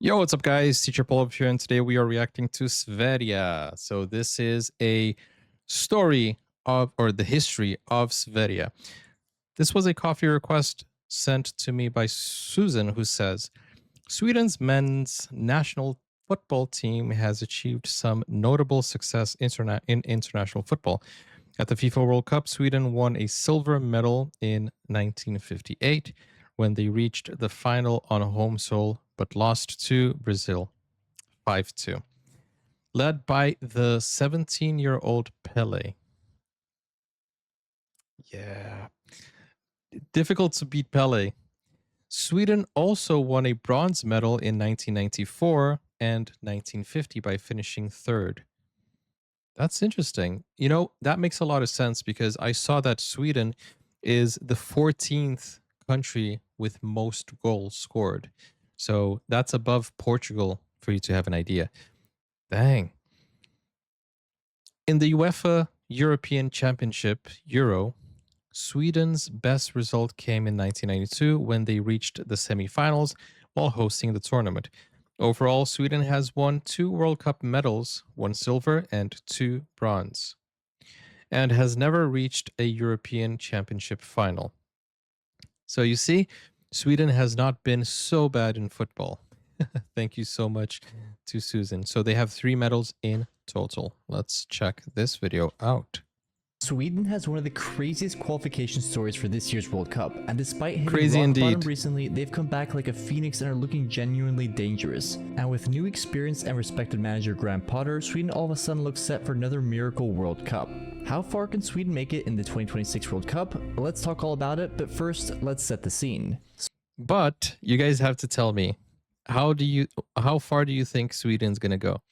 Yo, what's up, guys? Teacher Paul up here, and today we are reacting to Sverige. So this is a story of, or the history of Sverige. This was a coffee request sent to me by Susan, who says, Sweden's men's national football team has achieved some notable success in international football. At the FIFA World Cup, Sweden won a silver medal in 1958 when they reached the final on home soil but lost to Brazil 5-2. Led by the 17-year-old Pele. Yeah. Difficult to beat Pele. Sweden also won a bronze medal in 1994 and 1950 by finishing third. That's interesting. You know, that makes a lot of sense because I saw that Sweden is the 14th country with most goals scored. So that's above Portugal for you to have an idea. Dang. In the UEFA European Championship Euro, Sweden's best result came in 1992 when they reached the semifinals while hosting the tournament. Overall, Sweden has won 2 World Cup medals, 1 silver and 2 bronze, and has never reached a European Championship final. So you see, Sweden has not been so bad in football. Thank you so much to Susan. So they have 3 medals in total. Let's check this video out. Sweden has one of the craziest qualification stories for this year's World Cup, and despite hitting Crazy rock indeed. bottom recently, they've come back like a phoenix and are looking genuinely dangerous. And with new experienced and respected manager Graham Potter, Sweden all of a sudden looks set for another miracle World Cup. How far can Sweden make it in the 2026 World Cup? Let's talk all about it, but first, let's set the scene. But you guys have to tell me, how far do you think Sweden's gonna go?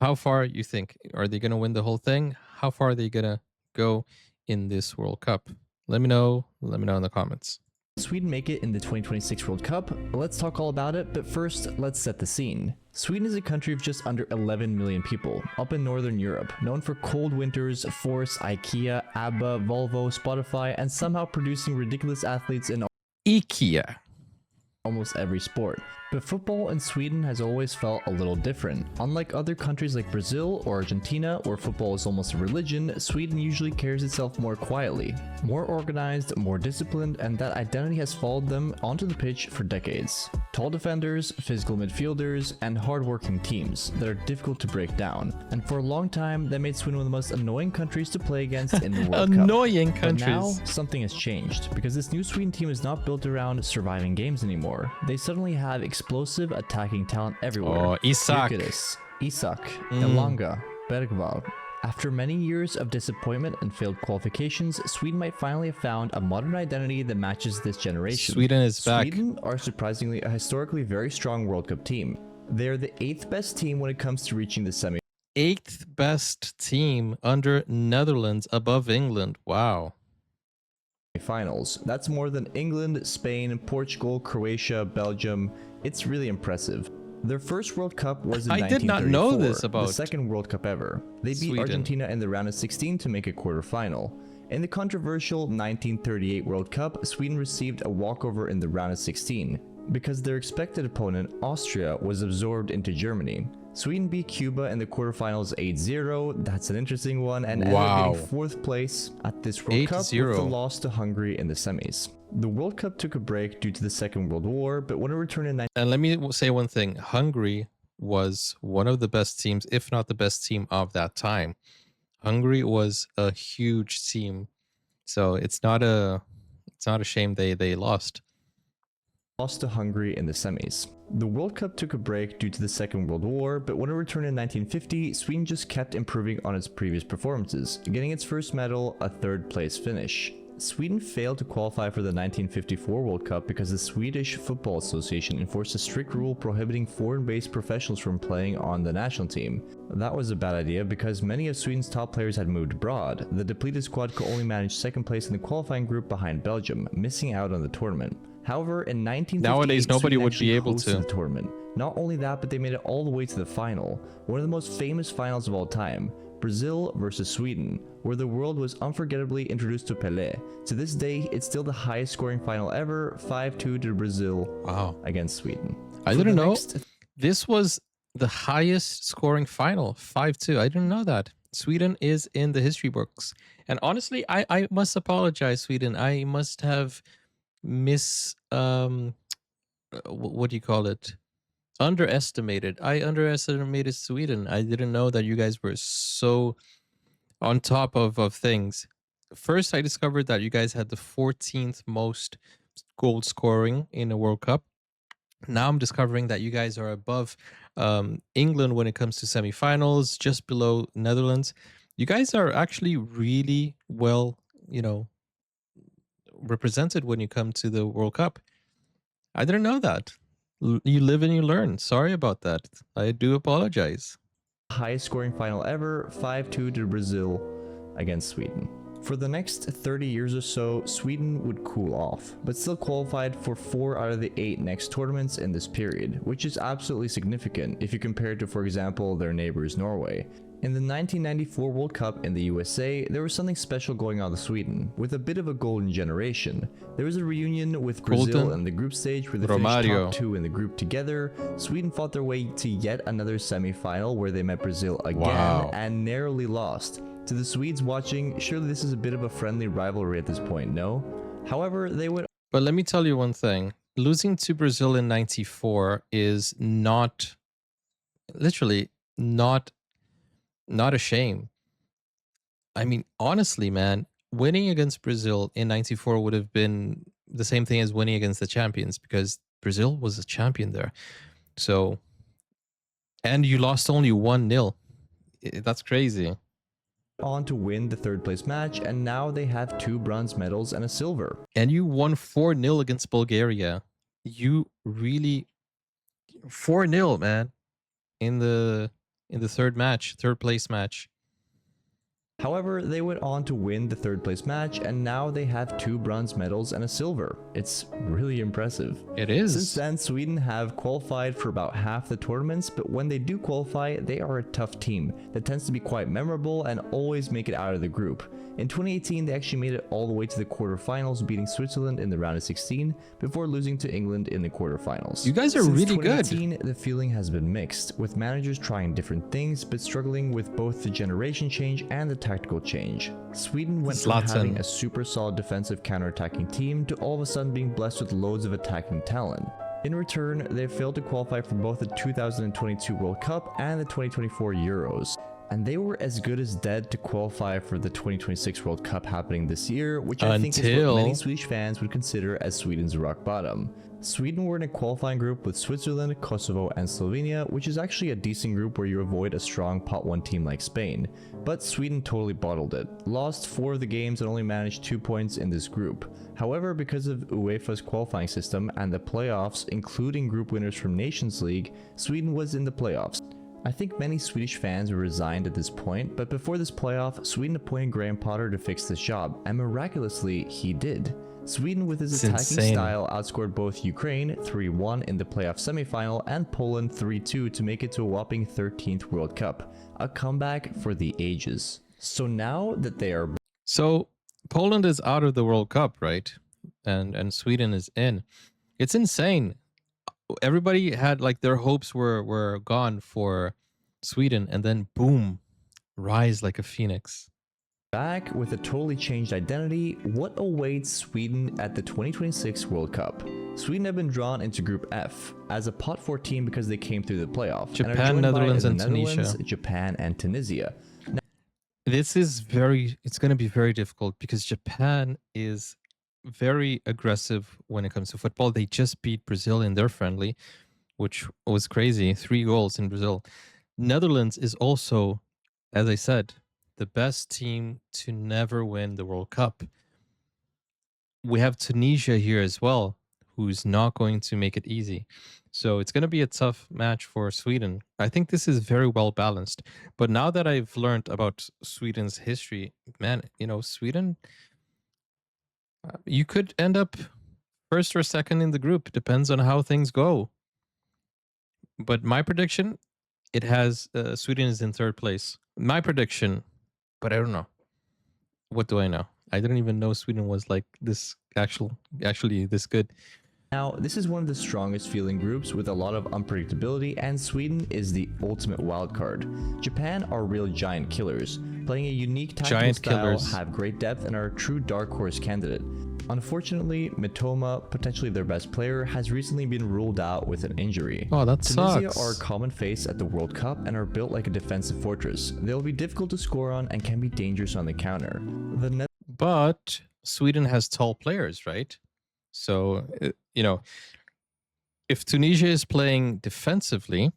How far you think? Are they gonna win the whole thing? How far are they gonna go in this World Cup? Let me know in the comments. Sweden make it in the 2026 World Cup? Let's talk all about it, but first, let's set the scene. Sweden is a country of just under 11 million people, up in Northern Europe, known for cold winters, forests, IKEA, ABBA, Volvo, Spotify, and somehow producing ridiculous athletes in IKEA. almost every sport. But football in Sweden has always felt a little different. Unlike other countries like Brazil or Argentina, where football is almost a religion, Sweden usually carries itself more quietly, more organized, more disciplined, and that identity has followed them onto the pitch for decades. Tall defenders, physical midfielders, and hard-working teams that are difficult to break down. And for a long time, that made Sweden one of the most annoying countries to play against in the World Cup. Annoying But countries. now, something has changed, because this new Sweden team is not built around surviving games anymore. They suddenly have explosive attacking talent everywhere. Oh, Isak. Isak, Elanga, Bergvall. After many years of disappointment and failed qualifications, Sweden might finally have found a modern identity that matches this generation. Sweden is back. Sweden are surprisingly a historically very strong World Cup team. They are the 8th best team when it comes to reaching the semi. 8th best team under Netherlands, above England. Wow. Finals. That's more than England, Spain, Portugal, Croatia, Belgium. It's really impressive. Their first World Cup was in 1934, I did not know this about the second World Cup ever. They beat Sweden. Argentina in the round of 16 to make a quarterfinal. In the controversial 1938 World Cup, Sweden received a walkover in the round of 16 because their expected opponent, Austria, was absorbed into Germany. Sweden beat Cuba in the quarterfinals 8-0. That's an interesting one, and ended up getting 4th place at this World Cup with the loss to Hungary in the semis. The World Cup took a break due to the Second World War, but when it returned in And let me say one thing. Hungary was one of the best teams, if not the best team of that time. Hungary was a huge team. So it's not a shame they lost. Lost to Hungary in the semis. The World Cup took a break due to the Second World War, but when it returned in 1950, Sweden just kept improving on its previous performances, getting its first medal, a 3rd place finish. Sweden failed to qualify for the 1954 World Cup because the Swedish Football Association enforced a strict rule prohibiting foreign-based professionals from playing on the national team. That was a bad idea because many of Sweden's top players had moved abroad. The depleted squad could only manage 2nd place in the qualifying group behind Belgium, missing out on the tournament. However, in 1958, nowadays nobody Sweden would be able to the tournament. Not only that, but they made it all the way to the final, one of the most famous finals of all time. Brazil versus Sweden, where the world was unforgettably introduced to Pelé. To this day, it's still the highest scoring final ever, 5-2 to Brazil against Sweden. I didn't know This was the highest scoring final, 5-2. I didn't know that. Sweden is in the history books. And honestly, I must apologize, Sweden. I must have miss what do you call it? Underestimated. I underestimated Sweden. I didn't know that you guys were so on top of things. First, I discovered that you guys had the 14th most goal scoring in a World Cup. Now I'm discovering that you guys are above England when it comes to semifinals, just below Netherlands. You guys are actually really well, you know, represented when you come to the World Cup. I didn't know that. You live and you learn. Sorry about that. I do apologize. Highest scoring final ever, 5-2 to Brazil against Sweden. For the next 30 years or so, Sweden would cool off, but still qualified for 4 out of the 8 next tournaments in this period, which is absolutely significant if you compare it to, for example, their neighbors Norway. In the 1994 World Cup in the USA, there was something special going on with Sweden, with a bit of a golden generation. There was a reunion with Brazil in the group stage where they finished top 2 in the group together. Sweden fought their way to yet another semi-final where they met Brazil again and narrowly lost. To the Swedes watching, surely this is a bit of a friendly rivalry at this point, no? However, they would... But let me tell you one thing. Losing to Brazil in 94 is not, literally, not a shame. I mean, honestly, man, winning against Brazil in 94 would have been the same thing as winning against the champions because Brazil was a champion there. So, and you lost only 1-0. That's crazy. On to win the 3rd place match, and now they have 2 bronze medals and a silver. And you won 4-0 against Bulgaria. You really 4-0, man, in the 3rd place match. However, they went on to win the 3rd place match, and now they have 2 bronze medals and a silver. It's really impressive. It is. Since then, Sweden have qualified for about half the tournaments, but when they do qualify, they are a tough team that tends to be quite memorable and always make it out of the group. In 2018, they actually made it all the way to the quarterfinals, beating Switzerland in the round of 16 before losing to England in the quarterfinals. You guys are really good. Since 2018, the feeling has been mixed, with managers trying different things but struggling with both the generation change and the tactical change. Sweden went from having a super solid defensive counter-attacking team to all of a sudden being blessed with loads of attacking talent. In return, they failed to qualify for both the 2022 World Cup and the 2024 Euros. And they were as good as dead to qualify for the 2026 World Cup happening this year, which I think is what many Swedish fans would consider as Sweden's rock bottom. Sweden were in a qualifying group with Switzerland, Kosovo, and Slovenia, which is actually a decent group where you avoid a strong pot 1 team like Spain. But Sweden totally bottled it, lost 4 of the games and only managed 2 points in this group. However, because of UEFA's qualifying system and the playoffs, including group winners from Nations League, Sweden was in the playoffs. I think many Swedish fans were resigned at this point, but before this playoff, Sweden appointed Graham Potter to fix this job, and miraculously, he did. Sweden with his attacking style outscored both Ukraine 3-1 in the playoff semifinal and Poland 3-2 to make it to a whopping 13th World Cup, a comeback for the ages. So now that they are... So Poland is out of the World Cup, right? And Sweden is in. It's insane. Everybody had like their hopes were gone for Sweden, and then boom, rise like a phoenix. Back with a totally changed identity, what awaits Sweden at the 2026 World Cup? Sweden have been drawn into Group F as a pot 4 team because they came through the playoff. Japan, Netherlands, and Tunisia. Japan, and Tunisia. Now, this is it's going to be very difficult because Japan is very aggressive when it comes to football. They just beat Brazil in their friendly, which was crazy. 3 goals in Brazil. Netherlands is also, as I said, the best team to never win the World Cup. We have Tunisia here as well, who's not going to make it easy. So it's going to be a tough match for Sweden. I think this is very well balanced. But now that I've learned about Sweden's history, man, Sweden, you could end up first or second in the group. Depends on how things go. But my prediction, it has Sweden is in 3rd place. My prediction, but I don't know. What do I know? I didn't even know Sweden was like this actually this good. Now, this is one of the strongest feeling groups with a lot of unpredictability, and Sweden is the ultimate wildcard. Japan are real giant killers, playing a unique tactical Giant style, killers. have great depth, and are a true dark horse candidate. Unfortunately, Mitoma, potentially their best player, has recently been ruled out with an injury. Oh, that Tunisia sucks. are a common face at the World Cup and are built like a defensive fortress. They will be difficult to score on and can be dangerous on the counter. But Sweden has tall players, right? So, if Tunisia is playing defensively,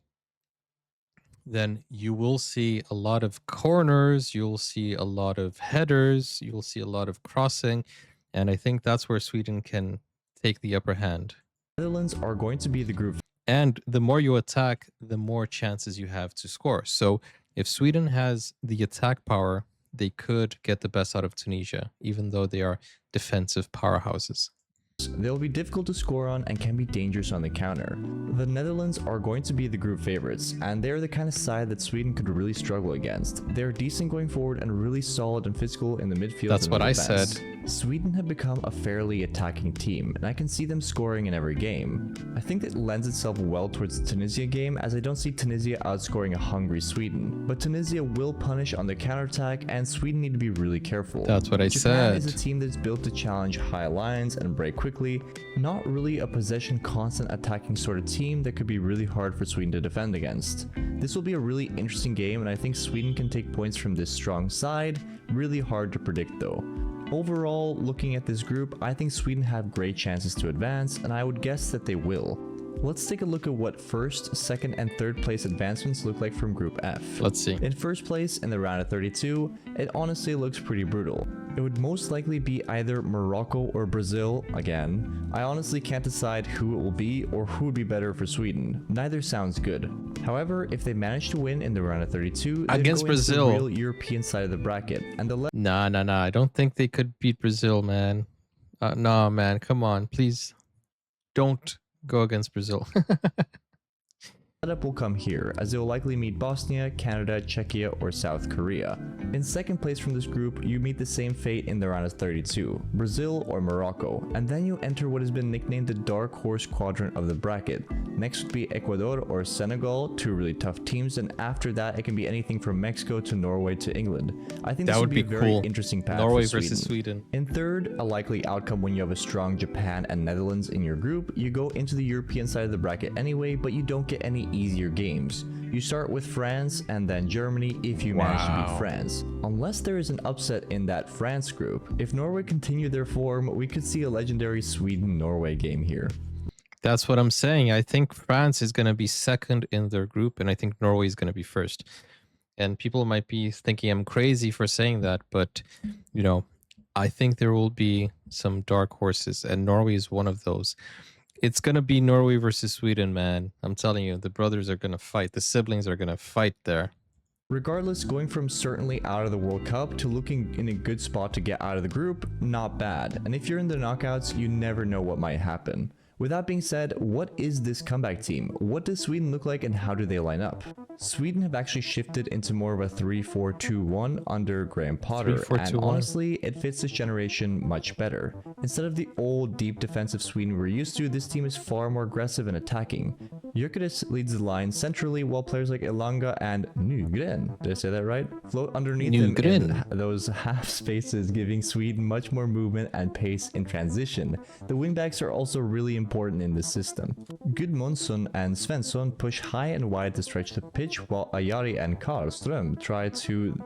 then you will see a lot of corners, you'll see a lot of headers, you'll see a lot of crossing. And I think that's where Sweden can take the upper hand. Netherlands are going to be the group. And the more you attack, the more chances you have to score. So if Sweden has the attack power, they could get the best out of Tunisia, even though they are defensive powerhouses. They'll be difficult to score on and can be dangerous on the counter. The Netherlands are going to be the group favorites, and they're the kind of side that Sweden could really struggle against. They're decent going forward and really solid and physical in the midfield. That's and what I defense. said. Sweden have become a fairly attacking team, and I can see them scoring in every game. I think that lends itself well towards the Tunisia game, as I don't see Tunisia outscoring a hungry Sweden. But Tunisia will punish on the counterattack, and Sweden need to be really careful. That's what I Japan said. is a team that's built to challenge high lines and break quickly, not really a possession constant attacking sort of team that could be really hard for Sweden to defend against. This will be a really interesting game, and I think Sweden can take points from this strong side. Really hard to predict though. Overall, looking at this group, I think Sweden have great chances to advance, and I would guess that they will. Let's take a look at what first, second, and third place advancements look like from Group F. Let's see. In first place, in the round of 32, it honestly looks pretty brutal. It would most likely be either Morocco or Brazil again. I honestly can't decide who it will be or who would be better for Sweden. Neither sounds good. However, if they manage to win in the round of 32, they'd Against go into Brazil. the real European side of the bracket, and the Nah. I don't think they could beat Brazil, man. Nah, man. Come on. Please don't go against Brazil. setup will come here, as they will likely meet Bosnia, Canada, Czechia, or South Korea. In second place from this group, you meet the same fate in the round of 32, Brazil or Morocco, and then you enter what has been nicknamed the dark horse quadrant of the bracket. Next would be Ecuador or Senegal, two really tough teams, and after that it can be anything from Mexico to Norway to England. I think That this would would be be a very cool. interesting path Norway for versus Sweden. In third, a likely outcome when you have a strong Japan and Netherlands in your group, you go into the European side of the bracket anyway, but you don't get any easier games. You start with France and then Germany if you manage to beat France. Unless there is an upset in that France group, if Norway continue their form, we could see a legendary Sweden-Norway game here. That's what I'm saying. I think France is going to be second in their group, and I think Norway is going to be first. And people might be thinking I'm crazy for saying that, but, you know, I think there will be some dark horses, and Norway is one of those. It's going to be Norway versus Sweden, man. I'm telling you, the brothers are going to fight. The siblings are going to fight there. Regardless, going from certainly out of the World Cup to looking in a good spot to get out of the group, not bad. And if you're in the knockouts, you never know what might happen. With that being said, what is this comeback team? What does Sweden look like and how do they line up? Sweden have actually shifted into more of a 3-4-2-1 under Graham Potter, 3-4-2-1. and honestly, it fits this generation much better. Instead of the old deep defensive Sweden we're used to, this team is far more aggressive and attacking. Gyökeres leads the line centrally, while players like Elanga and Nygren, did I say that right? Float underneath him in those half spaces, giving Sweden much more movement and pace in transition. The wingbacks are also really important in this system. Gudmundsson and Svensson push high and wide to stretch the pitch, while Ayari and Karlström try to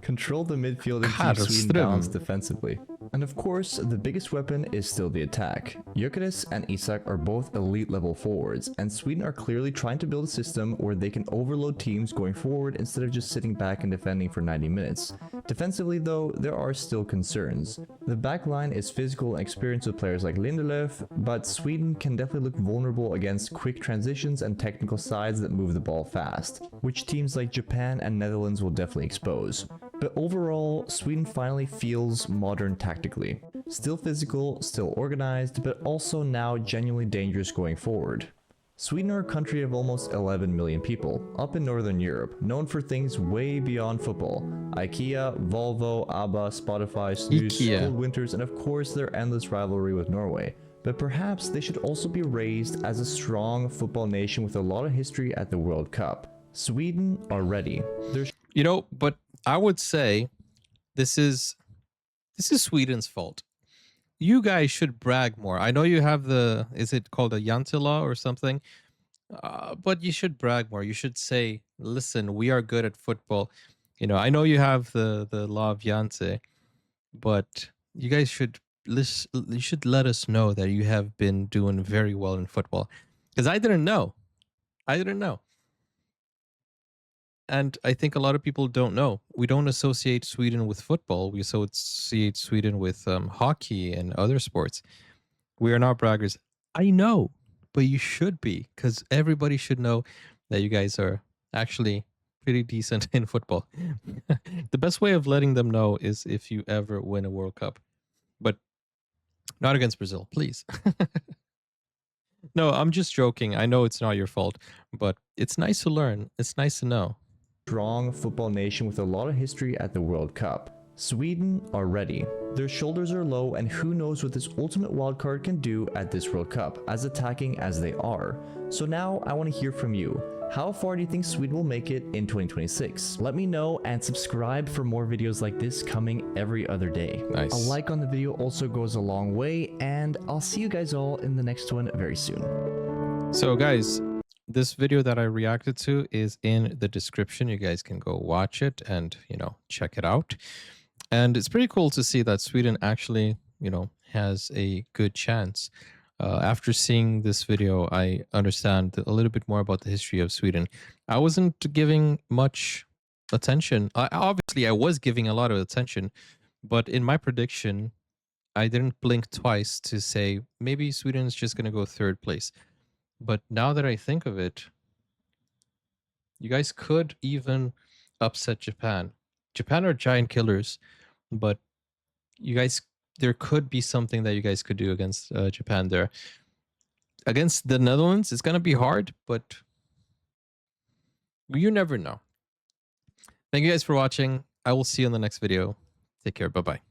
control the midfield and keep Sweden balanced defensively. And of course, the biggest weapon is still the attack. Gyökeres and Isak are both elite level forwards, and Sweden are clearly trying to build a system where they can overload teams going forward instead of just sitting back and defending for 90 minutes. Defensively though, there are still concerns. The back line is physical and experienced with players like Lindelöf, but Sweden can definitely look vulnerable against quick transitions and technical sides that move the ball fast, which teams like Japan and Netherlands will definitely expose. But overall, Sweden finally feels modern tactically. Still physical, still organized, but also now genuinely dangerous going forward. Sweden are a country of almost 11 million people, up in Northern Europe, known for things way beyond football. IKEA, Volvo, ABBA, Spotify, Snus, IKEA. cold winters, and of course their endless rivalry with Norway. but perhaps they should also be raised as a strong football nation with a lot of history at the World Cup. Sweden are ready. But I would say this is Sweden's fault. You guys should brag more. I know you have is it called a Jante law or something? But you should brag more. You should say, listen, we are good at football. I know you have the law of Jante, but you guys should you should let us know that you have been doing very well in football. Because I didn't know. I didn't know. And I think a lot of people don't know. We don't associate Sweden with football. We associate Sweden with hockey and other sports. We are not braggers. I know, but you should be, because everybody should know that you guys are actually pretty decent in football. The best way of letting them know is if you ever win a World Cup, but not against Brazil, please. No, I'm just joking. I know it's not your fault, but it's nice to learn. It's nice to know. Strong football nation with a lot of history at the World Cup. Sweden are ready. Their shoulders are low, and who knows what this ultimate wildcard can do at this World Cup, as attacking as they are. So now I want to hear from you. How far do you think Sweden will make it in 2026? Let me know, and subscribe for more videos like this coming every other day. Nice. A like on the video also goes a long way, and I'll see you guys all in the next one very soon. So guys, this video that I reacted to is in the description. You guys can go watch it and, check it out. And it's pretty cool to see that Sweden actually, has a good chance. After seeing this video, I understand a little bit more about the history of Sweden. I wasn't giving much attention. Obviously, I was giving a lot of attention, but in my prediction, I didn't blink twice to say maybe Sweden is just going to go third place. But now that I think of it, you guys could even upset Japan. Japan are giant killers, but there could be something that you guys could do against Japan there. Against the Netherlands, it's going to be hard, but you never know. Thank you guys for watching. I will see you in the next video. Take care. Bye-bye.